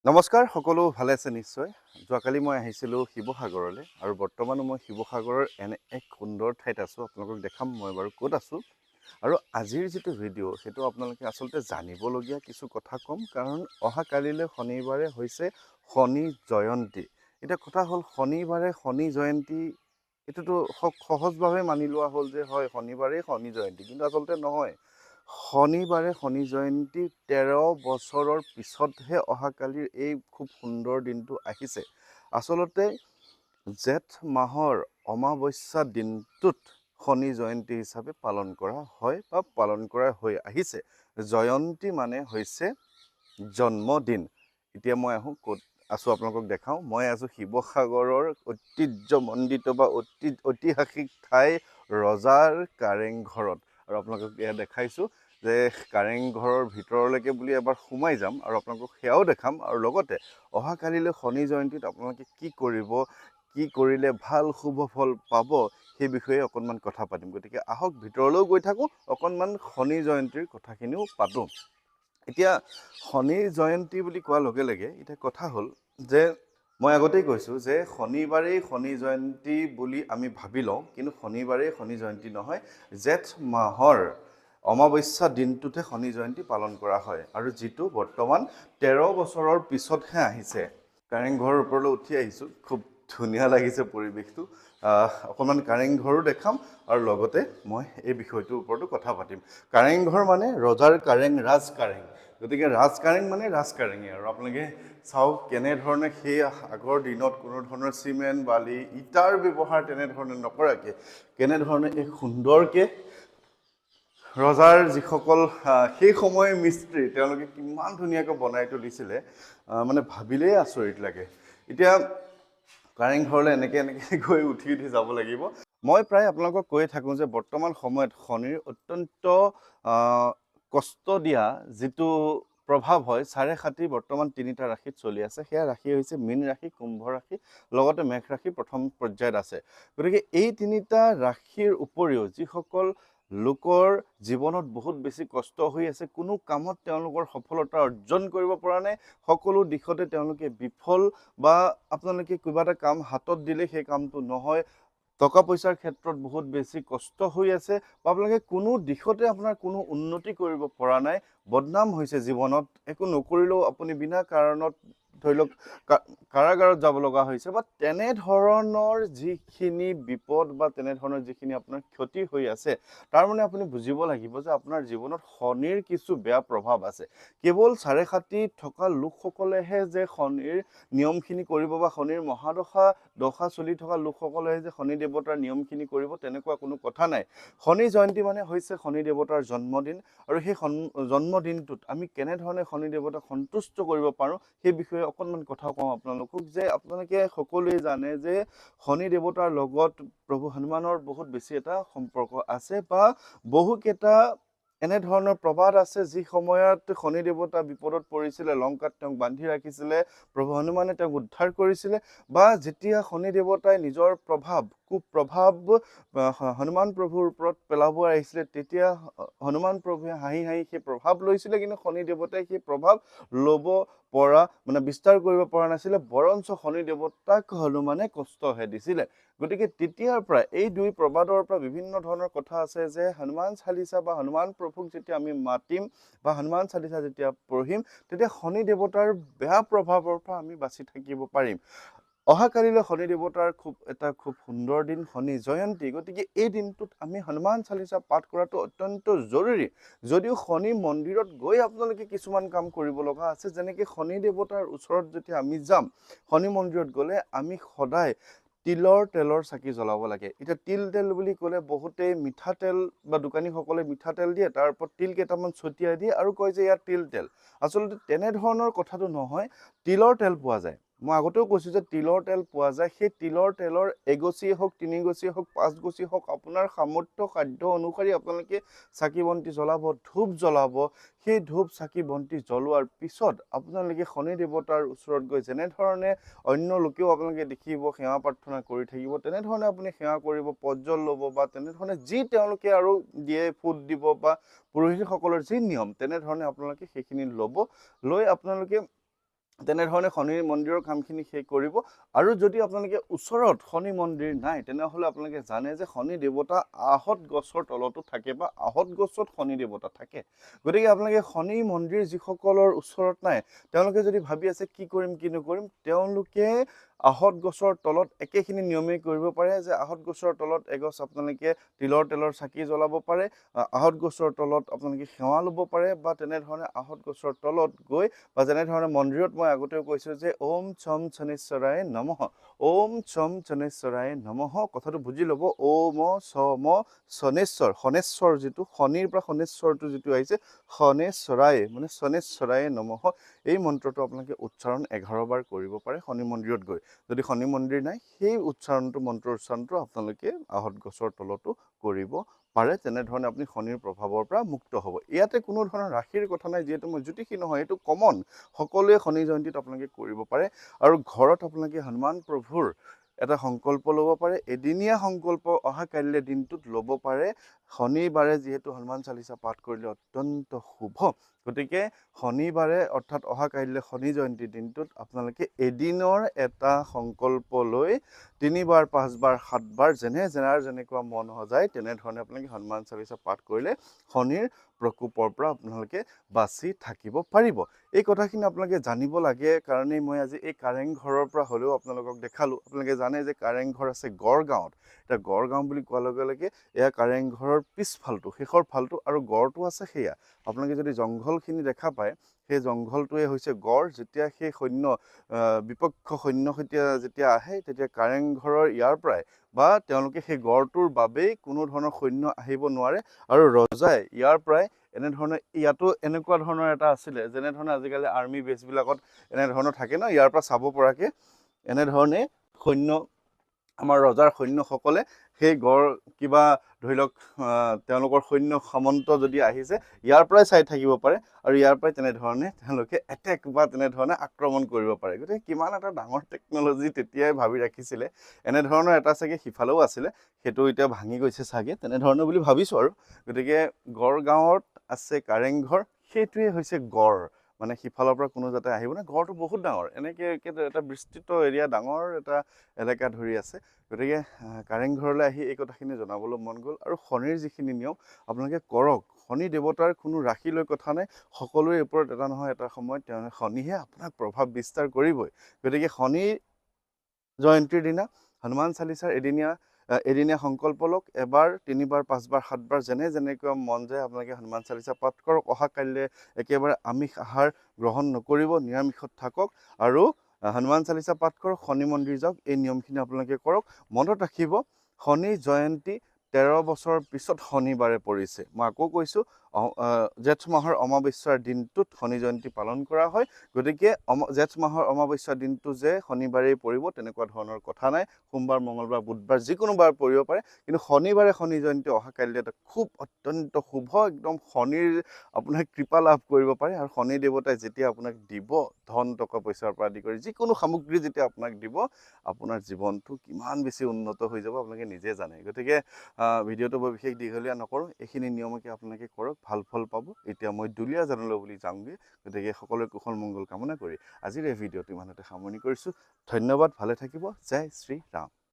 নমস্কাৰ সকলো ভালে আছে নিশ্চয় যোৱাকালি মই আহিছিলোঁ শিৱসাগৰলৈ আৰু বৰ্তমানো মই শিৱসাগৰৰ এনে এক সুন্দৰ ঠাইত আছোঁ আপোনালোকক দেখাম মই বাৰু ক'ত আছোঁ আৰু আজিৰ যিটো ভিডিঅ' সেইটো আপোনালোকে আচলতে জানিবলগীয়া কিছু কথা ক'ম কাৰণ অহাকালিলৈ শনিবাৰে হৈছে শনি জয়ন্তী এতিয়া কথা হ'ল শনিবাৰে শনি জয়ন্তী এইটোতো সহজভাৱে মানি লোৱা হ'ল যে হয় শনিবাৰেই শনি জয়ন্তী কিন্তু আচলতে নহয় শনিবাৰে শনি জয়ন্তী ১৩ বছৰৰ পিছতহে অহাকালিৰ এই খুব সুন্দৰ দিনটো আহিছে আচলতে জেঠ মাহৰ অমাৱস্যা দিনটোত শনি জয়ন্তী হিচাপে পালন কৰা হয় বা পালন কৰা হৈ আহিছে জয়ন্তী মানে হৈছে জন্মদিন এতিয়া মই আহোঁ ক'ত আছোঁ আপোনালোকক দেখাওঁ মই আছোঁ শিৱসাগৰৰ ঐতিহ্যমণ্ডিত বা ঐতিহাসিক ঠাই ৰজাৰ কাৰেংঘৰত আৰু আপোনালোকক এয়া দেখাইছোঁ যে কাৰেংঘৰৰ ভিতৰলৈকে বুলি এবাৰ সোমাই যাম আৰু আপোনালোকক সেয়াও দেখাম আৰু লগতে অহাকালিলৈ শনি জয়ন্তীত আপোনালোকে কি কৰিব কি কৰিলে ভাল শুভ ফল পাব সেই বিষয়ে অকণমান কথা পাতিম গতিকে আহক ভিতৰলৈও গৈ থাকোঁ অকণমান শনি জয়ন্তীৰ কথাখিনিও পাতোঁ এতিয়া শনি জয়ন্তী বুলি কোৱাৰ লগে লগে এতিয়া কথা হ'ল যে মই আগতেই কৈছোঁ যে শনিবাৰেই শনি জয়ন্তী বুলি আমি ভাবি লওঁ কিন্তু শনিবাৰেই শনি জয়ন্তী নহয় জেঠ মাহৰ অমাৱস্যা দিনটোতে শনি জয়ন্তী পালন কৰা হয় আৰু যিটো বৰ্তমান ১৩ বছৰৰ পিছতহে আহিছে কাৰেংঘৰৰ ওপৰলৈ উঠি আহিছোঁ খুব ধুনীয়া লাগিছে পৰিৱেশটো অকণমান কাৰেংঘৰো দেখাম আৰু লগতে মই এই বিষয়টোৰ ওপৰতো কথা পাতিম কাৰেংঘৰ মানে ৰজাৰ কাৰেং ৰাজ কাৰেং গতিকে ৰাজ কাৰেং মানে ৰাজ কাৰেঙে আৰু আপোনালোকে চাওক কেনেধৰণে সেই আগৰ দিনত কোনো ধৰণৰ চিমেণ্ট বালি ইটাৰ ব্যৱহাৰ তেনেধৰণে নকৰাকৈ কেনেধৰণে এক সুন্দৰকৈ ৰজাৰ যিসকল সেই সময়ৰ মিস্ত্ৰী তেওঁলোকে কিমান ধুনীয়াকৈ বনাই তুলিছিলে মানে ভাবিলেই আচৰিত লাগে এতিয়া কাৰেংঘৰলৈ এনেকৈ গৈ উঠি যাব লাগিব মই প্ৰায় আপোনালোকক কৈয়ে থাকোঁ যে বৰ্তমান সময়ত শনিৰ অত্যন্ত কষ্ট দিয়া যিটো প্ৰভাৱ হয় চাৰে সাতি বৰ্তমান ৩টা ৰাশিত চলি আছে সেয়া ৰাশি হৈছে মীন ৰাশি কুম্ভ ৰাশি লগতে মেঘ ৰাশি প্ৰথম পৰ্যায়ত আছে গতিকে এই ৩টা ৰাশিৰ উপৰিও যিসকল লোকৰ জীৱনত বহুত বেছি কষ্ট হৈ আছে কোনো কামত তেওঁলোকৰ সফলতা অৰ্জন কৰিব পৰা নাই সকলো দিশতে তেওঁলোকে বিফল বা আপোনালোকে কিবা এটা কাম হাতত দিলে সেই কামটো নহয় টকা পইচাৰ ক্ষেত্ৰত বহুত বেছি কষ্ট হৈ আছে বা আপোনালোকে কোনো দিশতে আপোনাৰ কোনো উন্নতি কৰিব পৰা নাই বদনাম হৈছে জীৱনত একো নকৰিলেও আপুনি বিনা কাৰণত ধৰি লওক কাৰাগাৰত যাব লগা হৈছে বা তেনেধৰণৰ যিখিনি বিপদ বা তেনেধৰণৰ যিখিনি আপোনাৰ ক্ষতি হৈ আছে তাৰ মানে আপুনি বুজিব লাগিব যে আপোনাৰ জীৱনত শনিৰ কিছু বেয়া প্ৰভাৱ আছে কেৱল চাৰে সাতি থকা লোকসকলেহে যে শনিৰ নিয়মখিনি কৰিব বা শনিৰ মহাদশা দশা চলি থকা লোকসকলেহে যে শনি দেৱতাৰ নিয়মখিনি কৰিব তেনেকুৱা কোনো কথা নাই শনি জয়ন্তী মানে হৈছে শনি দেৱতাৰ জন্মদিন আৰু সেই জন্মদিনটোত আমি কেনেধৰণে শনি দেৱতাক সন্তুষ্ট কৰিব পাৰোঁ সেই বিষয়ে অকণমান কথা কওঁ আপোনালোকক যে আপোনালোকে সকলোৱে জানে যে শনি দেৱতাৰ লগত প্ৰভু হনুমানৰ বহুত বেছি এটা সম্পৰ্ক আছে বা বহুকেইটা এনেধৰণৰ প্ৰবাদ আছে যি সময়ত শনি দেৱতা বিপদত পৰিছিলে লংকাত তেওঁক বান্ধি ৰাখিছিলে প্ৰভু হনুমানে তেওঁক উদ্ধাৰ কৰিছিলে বা যেতিয়া শনি দেৱতাই নিজৰ কুপ্ৰভাৱ হনুমান প্ৰভুৰ ওপৰত পেলাব আহিছিলে তেতিয়া হনুমান প্ৰভুৱে হাঁহি সেই প্ৰভাৱ লৈছিলে কিন্তু শনি দেৱতাই সেই প্ৰভাৱ ল'ব পৰা মানে বিস্তাৰ কৰিব পৰা নাছিলে বৰঞ্চ শনি দেৱতাক হনুমানে কষ্টহে দিছিলে গতিকে তেতিয়াৰ পৰা এই দুই প্ৰবাদৰ পৰা বিভিন্ন ধৰণৰ কথা আছে যে হনুমান চালিচা বা হনুমান প্ৰভুক যেতিয়া আমি মাতিম বা হনুমান চালিচা যেতিয়া পঢ়িম তেতিয়া শনি দেৱতাৰ বেয়া প্ৰভাৱৰ পৰা আমি বাচি থাকিব পাৰিম অহাকালিলৈ শনি দেৱতাৰ খুব সুন্দৰ দিন শনি জয়ন্তী গতিকে এই দিনটোত আমি হনুমান চালিচা পাঠ কৰাটো অত্যন্ত জৰুৰী যদিও শনি মন্দিৰত গৈ আপোনালোকে কিছুমান কাম কৰিব লগা আছে যেনেকৈ শনি দেৱতাৰ ওচৰত যেতিয়া আমি যাম শনি মন্দিৰত গ'লে আমি সদায় তেলৰ চাকি জ্বলাব লাগে এতিয়া তেল বুলি ক'লে বহুতেই মিঠাতেল বা দোকানীসকলে মিঠাতেল দিয়ে তাৰ ওপৰত তিল কেইটামান ছটিয়াই দিয়ে আৰু কয় যে ইয়াত তেল আচলতে তেনেধৰণৰ কথাটো নহয় তিলৰ তেল পোৱা যায় মই আগতেও কৈছোঁ যে তিলৰ তেল পোৱা যায় সেই তিলৰ তেলৰ এগছিয়ে হওক ৩ গছিয়ে হওক ৫ গছি হওক আপোনাৰ সামৰ্থ্য সাধ্য অনুসৰি আপোনালোকে চাকি বন্তি জ্বলাব ধূপ জ্বলাব সেই ধূপ চাকি বন্তি জ্বলোৱাৰ পিছত আপোনালোকে শনি দেৱতাৰ ওচৰত গৈ যেনেধৰণে অন্য লোকেও আপোনালোকে দেখিব সেৱা প্ৰাৰ্থনা কৰি থাকিব তেনেধৰণে আপুনি সেৱা কৰিব পজ্জল ল'ব বা তেনেধৰণে যি তেওঁলোকে আৰু দিয়ে ফুট দিব বা পুৰোহিতসকলৰ যি নিয়ম তেনেধৰণে আপোনালোকে সেইখিনি ল'ব লৈ আপোনালোকে তেনেধৰণে শনি মন্দিৰৰ কামখিনি শেষ কৰিব। আৰু যদি আপোনালোকে ওচৰত শনি মন্দিৰ নাই তেনেহ'লে আপোনালোকে জানে যে শনি দেৱতা আহঁত গছৰ তলতো থাকে বা আহঁত গছত শনি দেৱতা থাকে। গতিকে আপোনালোকে শনি মন্দিৰ যিসকলৰ ওচৰত নাই তেওঁলোকে যদি ভাবি আছে কি কৰিম কি নকৰিম, তেওঁলোকে আহঁত গছৰ তলত একেখিনি নিয়মেই কৰিব পাৰে যে আহঁত গছৰ তলত এগছ আপোনালোকে তিলৰ তেলৰ চাকি জ্বলাব পাৰে, আহঁত গছৰ তলত আপোনালোকে সেৱা ল'ব পাৰে, বা তেনেধৰণে আহঁত গছৰ তলত গৈ বা যেনেধৰণে মন্দিৰত মই আগতেও কৈছোঁ যে ওম ছম শনিশ্বৰায় নমঃ, ওম ছম শনিশ্বৰায় নমঃ, কথাটো বুজি ল'ব। ওম ছম শনেশ্বৰ, শনেশ্বৰ যিটো শনিৰ পৰা শনেশ্বৰটো যিটো আহিছে শনেশ্বৰায় মানে শনেশ্বৰায় নমঃ, এই মন্ত্ৰটো আপোনালোকে উচ্চাৰণ 11 বাৰ কৰিব পাৰে শনি মন্দিৰত গৈ। যদি শনি মন্দিৰ নাই সেই উচ্চাৰণটো মন্ত্ৰৰ উচ্চাৰণটো আপোনালোকে আহঁত গছৰ তলতো কৰিব পাৰে। তেনেধৰণে আপুনি শনিৰ প্ৰভাৱৰ পৰা মুক্ত হ'ব। ইয়াতে কোনো ধৰণৰ ৰাশিৰ কথা নাই, যিহেতু মই জ্যোতিষী নহয়, এইটো কমন, সকলোৱে শনি জয়ন্তীত আপোনালোকে কৰিব পাৰে। আৰু ঘৰত আপোনালোকে হনুমান প্ৰভুৰ এটা সংকল্প ল'ব পাৰে, এদিনীয়া সংকল্প অহা কাইলৈ দিনটোত ল'ব পাৰে। শনিবাৰে যিহেতু হনুমান চালিচা পাঠ কৰিলে অত্যন্ত শুভ, গতিকে শনিবাৰে অৰ্থাৎ অহা কাইলৈ শনি জয়ন্তীৰ দিনটোত আপোনালোকে এদিনৰ এটা সংকল্প লৈ 3 বাৰ 5 বাৰ 7 বাৰ যাৰ যেনেকুৱা মন সজায় তেনেধৰণে আপোনালোকে হনুমান চালিচা পাঠ কৰিলে শনিৰ প্ৰকোপৰ পৰা আপোনালোকে বাচি থাকিব পাৰিব। এই কথাখিনি আপোনালোকে জানিব লাগে কাৰণেই মই আজি এই কাৰেংঘৰৰ পৰা হ'লেও আপোনালোকক দেখালোঁ। আপোনালোকে জানে যে কাৰেংঘৰ আছে গড়গাঁৱত। এতিয়া গড়গাঁও বুলি কোৱাৰ লগে লগে এয়া কাৰেংঘৰৰ পিছফালটো, শেষৰ ফালটো, আৰু গড়টো আছে সেয়া। আপোনালোকে যদি জংঘলখিনি দেখা পায় সেই জংঘলটোৱে হৈছে গড়। যেতিয়া সেই সৈন্য বিপক্ষ সৈন্য সৈতে যেতিয়া আহে তেতিয়া কাৰেংঘৰৰ ইয়াৰ পৰাই বা তেওঁলোকে সেই গড়টোৰ বাবেই কোনো ধৰণৰ সৈন্য আহিব নোৱাৰে, আৰু ৰজাই ইয়াৰ পৰাই এনেধৰণে, ইয়াতো এনেকুৱা ধৰণৰ এটা আছিলে যেনেধৰণে আজিকালি আৰ্মি বেছবিলাকত এনেধৰণৰ থাকে ন, ইয়াৰ পৰা চাব পৰাকৈ এনেধৰণে সৈন্য, আমাৰ ৰজাৰ সৈন্যসকলে সেই গড় কিবা ধৰি লওক তেওঁলোকৰ সৈন্য সামন্ত যদি আহিছে ইয়াৰ পৰাই চাই থাকিব পাৰে, আৰু ইয়াৰ পৰাই তেনেধৰণে তেওঁলোকে এটেক বা তেনেধৰণে আক্ৰমণ কৰিব পাৰে। গতিকে কিমান এটা ডাঙৰ টেকন'লজি তেতিয়াই ভাবি ৰাখিছিলে। এনেধৰণৰ এটা চাগে সিফালেও আছিলে, সেইটো এতিয়া ভাঙি গৈছে চাগে, তেনেধৰণৰ বুলি ভাবিছোঁ আৰু। গতিকে গড়গাঁৱত আছে কাৰেংঘৰ, সেইটোৱে হৈছে গড়, মানে সিফালৰ পৰা কোনো যাতে আহিব নাই। গড়টো বহুত ডাঙৰ, এনেকৈ এটা বিস্তৃত এৰিয়া, ডাঙৰ এটা এলেকা ধৰি আছে। গতিকে কাৰেংঘৰলৈ আহি এই কথাখিনি জনাবলৈ মন গ'ল। আৰু শনিৰ যিখিনি নিয়ম আপোনালোকে কৰক। শনি দেৱতাৰ কোনো ৰাশিলৈ কথা নাই, সকলোৰে ওপৰত এটা নহয় এটা সময়ত শনিহে আপোনাক প্ৰভাৱ বিস্তাৰ কৰিবই। গতিকে শনি জয়ন্তীৰ দিনা হনুমান চালিচাৰ এদিনীয়া সংকল্প লওক, এবাৰ 3 বাৰ 5 বাৰ 7 বাৰ যেনেকুৱা মন যায় আপোনালোকে হনুমান চালিচা পাঠ কৰক। অহা কাইলৈ একেবাৰে আমিষ আহাৰ গ্ৰহণ নকৰিব, নিৰামিষত থাকক আৰু হনুমান চালিচা পাঠ কৰক, শনি মন্দিৰ যাওক। এই নিয়মখিনি আপোনালোকে কৰক। মনত ৰাখিব, শনি জয়ন্তী 13 বছৰ পিছত শনিবাৰে পৰিছে। মই আকৌ কৈছোঁ, জেঠ মাহৰ অমাৱস্যাৰ দিনটোত শনি জয়ন্তী পালন কৰা হয়। গতিকে জেঠ মাহৰ অমাৱস্যাৰ দিনটো যে শনিবাৰেই পৰিব তেনেকুৱা ধৰণৰ কথা নাই। সোমবাৰ, মঙলবাৰ, বুধবাৰ যিকোনো বাৰ পৰিব পাৰে, কিন্তু শনিবাৰে শনি জয়ন্তী অহা কাইলৈ এটা খুব অত্যন্ত শুভ, একদম শনিৰ আপোনাক কৃপা লাভ কৰিব পাৰে। আৰু শনি দেৱতাই যেতিয়া আপোনাক দিব ধন টকা পইচাৰ পৰা আদি কৰি যিকোনো সামগ্ৰী যেতিয়া আপোনাক দিব, আপোনাৰ জীৱনটো কিমান বেছি উন্নত হৈ যাব আপোনালোকে নিজে জানে। গতিকে ভিডিঅ'টো বৰ বিশেষ দীঘলীয়া নকৰোঁ, এইখিনি নিয়মকে আপোনালোকে কৰক, ভাল ফল পাব। এতিয়া মই দুলীয়াজানলৈ বুলি যাওঁগৈ। গতিকে সকলোৰে কুশল মংগল কামনা কৰি আজিৰ এই ভিডিঅ'টো ইমানতে সামৰণি কৰিছোঁ। ধন্যবাদ, ভালে থাকিব। জয় শ্ৰী ৰাম।